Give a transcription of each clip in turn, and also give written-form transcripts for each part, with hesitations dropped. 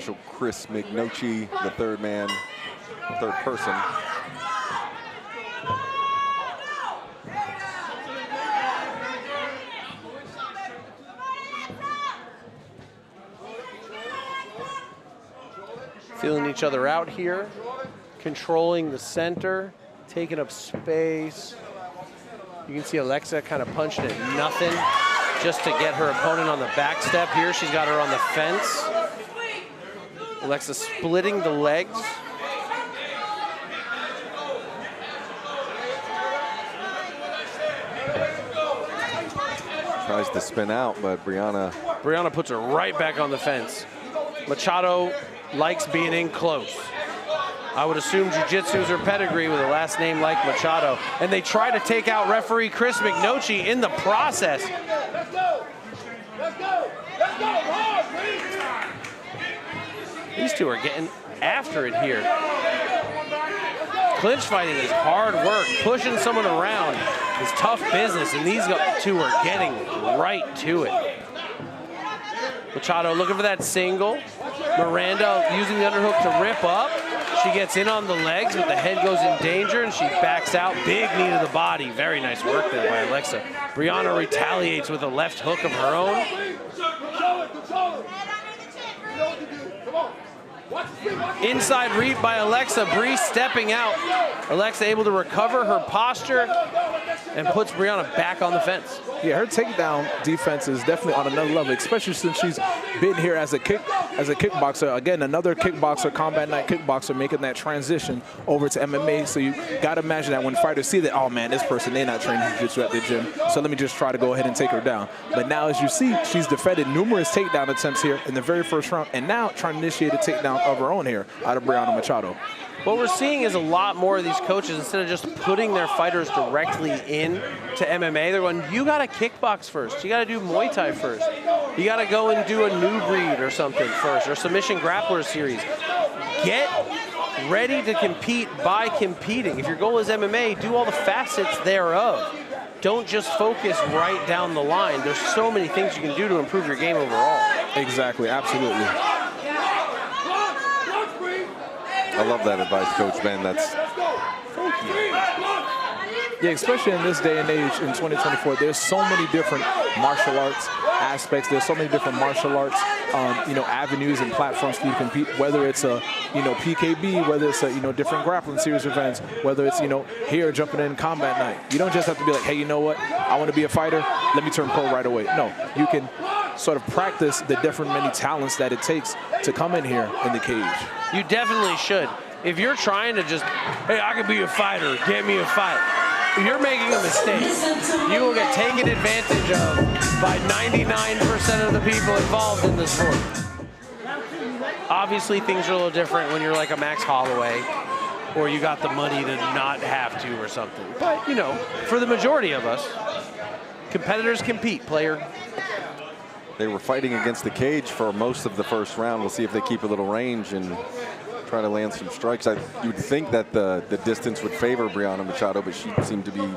official Chris Mignochi, the third person. Feeling each other out here, controlling the center, taking up space. You can see Alexa kind of punching at nothing just to get her opponent on the back step here. She's got her on the fence. Alexa splitting the legs. Tries to spin out, but Brianna puts her right back on the fence. Machado likes being in close. I would assume Jiu-Jitsu is her pedigree with a last name like Machado. And they try to take out referee Chris Mignochi in the process. Let's go! Let's go! Let's go! These two are getting after it here. Clinch fighting is hard work. Pushing someone around is tough business, and these two are getting right to it. Machado looking for that single. Miranda using the underhook to rip up. She gets in on the legs, but the head goes in danger, and she backs out. Big knee to the body. Very nice work there by Alexa. Brianna retaliates with a left hook of her own. Inside read by Alexa. Bree stepping out. Alexa able to recover her posture and puts Brianna back on the fence. Yeah, her takedown defense is definitely on another level, especially since she's been here as a kickboxer. Again, another kickboxer, combat night kickboxer, making that transition over to MMA. So you got to imagine that when fighters see that, oh man, this person, they're not training jiu-jitsu at the gym, so let me just try to go ahead and take her down. But now, as you see, she's defended numerous takedown attempts here in the very first round, and now trying to initiate a takedown of her own here out of Brianna Machado. What we're seeing is a lot more of these coaches, instead of just putting their fighters directly in to MMA, they're going, you got to kickbox first. You got to do Muay Thai first. You got to go and do a new breed or something first, or submission grappler series. Get ready to compete by competing. If your goal is MMA, do all the facets thereof. Don't just focus right down the line. There's so many things you can do to improve your game overall. Exactly, absolutely. I love that advice, Coach Ben. Thank you. Yeah, especially in this day and age in 2024, there's so many different martial arts aspects. There's so many different martial arts, avenues and platforms for you to compete. Whether it's a, PKB, whether it's a, different grappling series events, whether it's, here jumping in combat night. You don't just have to be like, hey, you know what? I want to be a fighter. Let me turn pro right away. No, you can sort of practice the different many talents that it takes to come in here in the cage. You definitely should. If you're trying to just, hey, I could be a fighter, get me a fight, you're making a mistake. You will get taken advantage of by 99% of the people involved in the sport. Obviously, things are a little different when you're like a Max Holloway, or you got the money to not have to or something. But, for the majority of us, competitors compete, player. They were fighting against the cage for most of the first round. We'll see if they keep a little range and try to land some strikes. You would think that the distance would favor Brianna Machado, but she seemed to be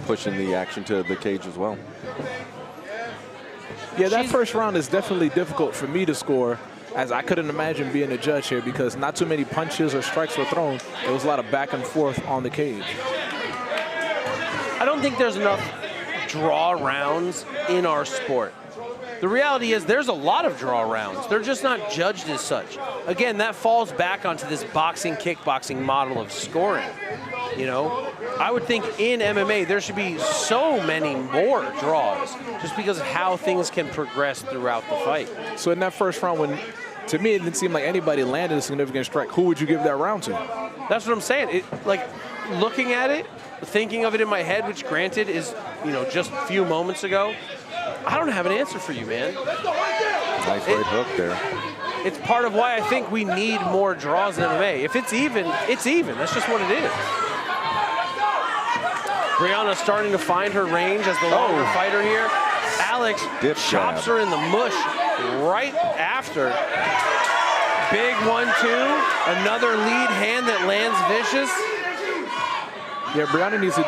pushing the action to the cage as well. Yeah, that first round is definitely difficult for me to score, as I couldn't imagine being a judge here because not too many punches or strikes were thrown. There was a lot of back and forth on the cage. I don't think there's enough draw rounds in our sport. The reality is there's a lot of draw rounds. They're just not judged as such. Again, that falls back onto this boxing, kickboxing model of scoring. I would think in MMA there should be so many more draws just because of how things can progress throughout the fight. So in that first round, when to me it didn't seem like anybody landed a significant strike, who would you give that round to? That's what I'm saying. Looking at it, thinking of it in my head, which granted is, just a few moments ago, I don't have an answer for you, man. Nice right hook there. It's part of why I think we need more draws in MMA. If it's even, it's even. That's just what it is. Brianna starting to find her range as the longer fighter here. Alex chops her in the mush right after. Big 1-2. Another lead hand that lands vicious. Yeah, Brianna needs to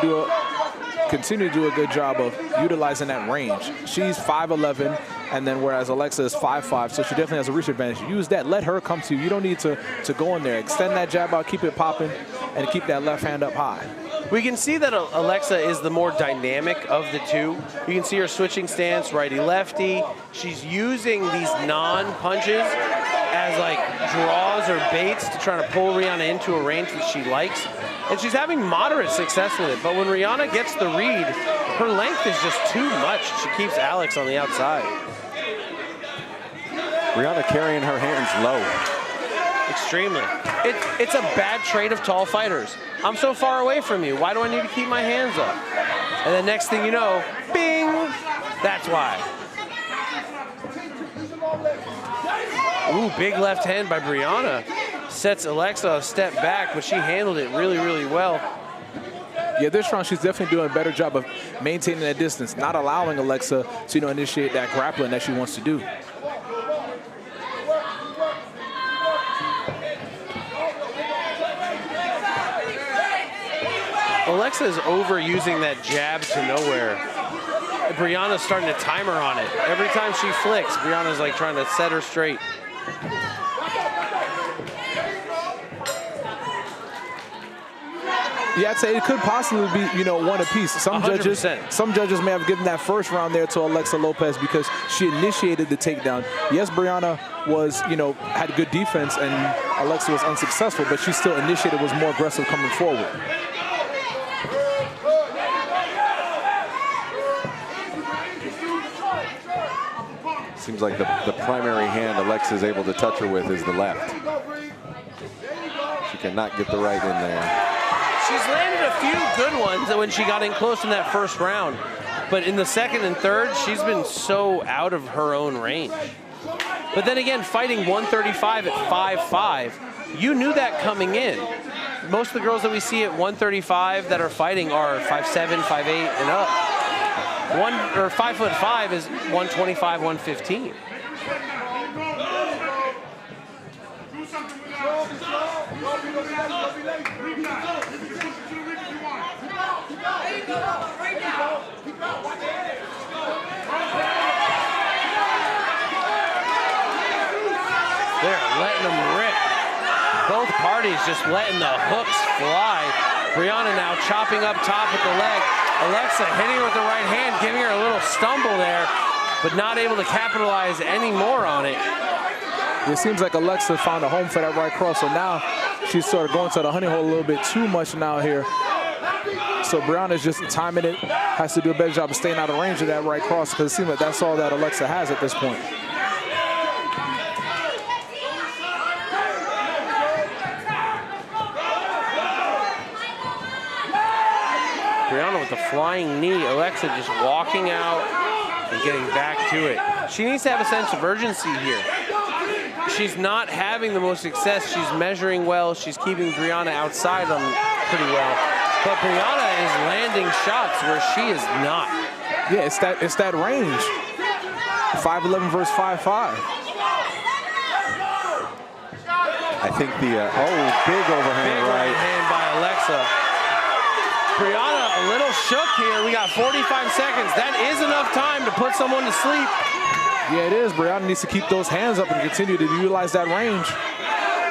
continue to do a good job of utilizing that range. She's 5'11", and then whereas Alexa is 5'5", so she definitely has a reach advantage. Use that. Let her come to you. You don't need to go in there. Extend that jab out, keep it popping, and keep that left hand up high. We can see that Alexa is the more dynamic of the two. You can see her switching stance, righty-lefty. She's using these non-punches as like draws or baits to try to pull Brianna into a range that she likes. And she's having moderate success with it. But when Brianna gets the read, her length is just too much. She keeps Alex on the outside. Brianna carrying her hands low. Extremely. It's a bad trait of tall fighters. I'm so far away from you. Why do I need to keep my hands up? And the next thing you know, bing, that's why. Ooh, big left hand by Brianna. Sets Alexa a step back, but she handled it really, really well. Yeah, this round she's definitely doing a better job of maintaining that distance, not allowing Alexa to initiate that grappling that she wants to do. Alexa is overusing that jab to nowhere. Brianna's starting to time her on it. Every time she flicks, Brianna's like trying to set her straight. Yeah, I'd say it could possibly be, you know, one apiece. Some 100%. some judges may have given that first round there to Alexa Lopez because she initiated the takedown. Yes, Brianna was, you know, had good defense and Alexa was unsuccessful, but she still initiated, was more aggressive coming forward. Seems like the primary hand Alexa's able to touch her with is the left. She cannot get the right in there. She's landed a few good ones when she got in close in that first round. But in the second and third, she's been so out of her own range. But then again, fighting 135 at 5'5", you knew that coming in. Most of the girls that we see at 135 that are fighting are 5'7", 5'8", and up. 5'5" is 125, 115. They're letting them rip. Both parties just letting the hooks fly. Brianna now chopping up top with the leg. Alexa hitting her with the right hand, giving her a little stumble there, but not able to capitalize any more on it. It seems like Alexa found a home for that right cross, so now she's sort of going to the honey hole a little bit too much now here. So Brianna's just timing it, has to do a better job of staying out of range of that right cross because it seems like that's all that Alexa has at this point. Brianna with the flying knee, Alexa just walking out and getting back to it. She needs to have a sense of urgency here. She's not having the most success. She's measuring well. She's keeping Brianna outside them pretty well. But Brianna is landing shots where she is not. Yeah, it's that range. 5'11" versus 5'5". I think the, big overhand Big right hand by Alexa. Brianna a little shook here. We got 45 seconds. That is enough time to put someone to sleep. Yeah, it is. Brianna needs to keep those hands up and continue to utilize that range.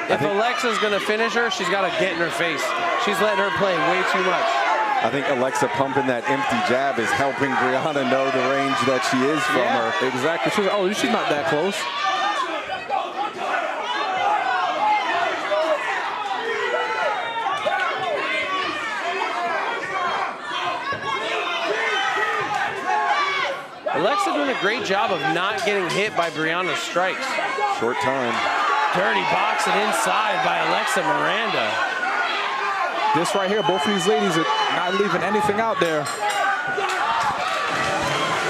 If Alexa's going to finish her, she's got to get in her face. She's letting her play way too much. I think Alexa pumping that empty jab is helping Brianna know the range that she is from her. Exactly. She's not that close. Alexa doing a great job of not getting hit by Brianna's strikes. Short time. Dirty boxing inside by Alexa Miranda. This right here, both of these ladies are not leaving anything out there.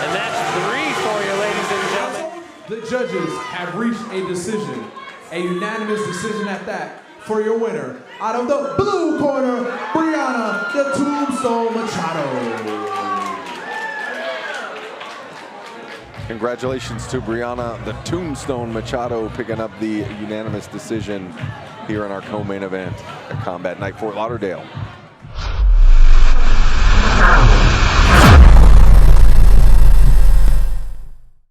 And that's 3 for you, ladies and gentlemen. The judges have reached a decision, a unanimous decision at that, for your winner. Out of the blue corner, Brianna the Tombstone Machado. Congratulations to Brianna the Tombstone Machado picking up the unanimous decision here in our co-main event at Combat Night Fort Lauderdale.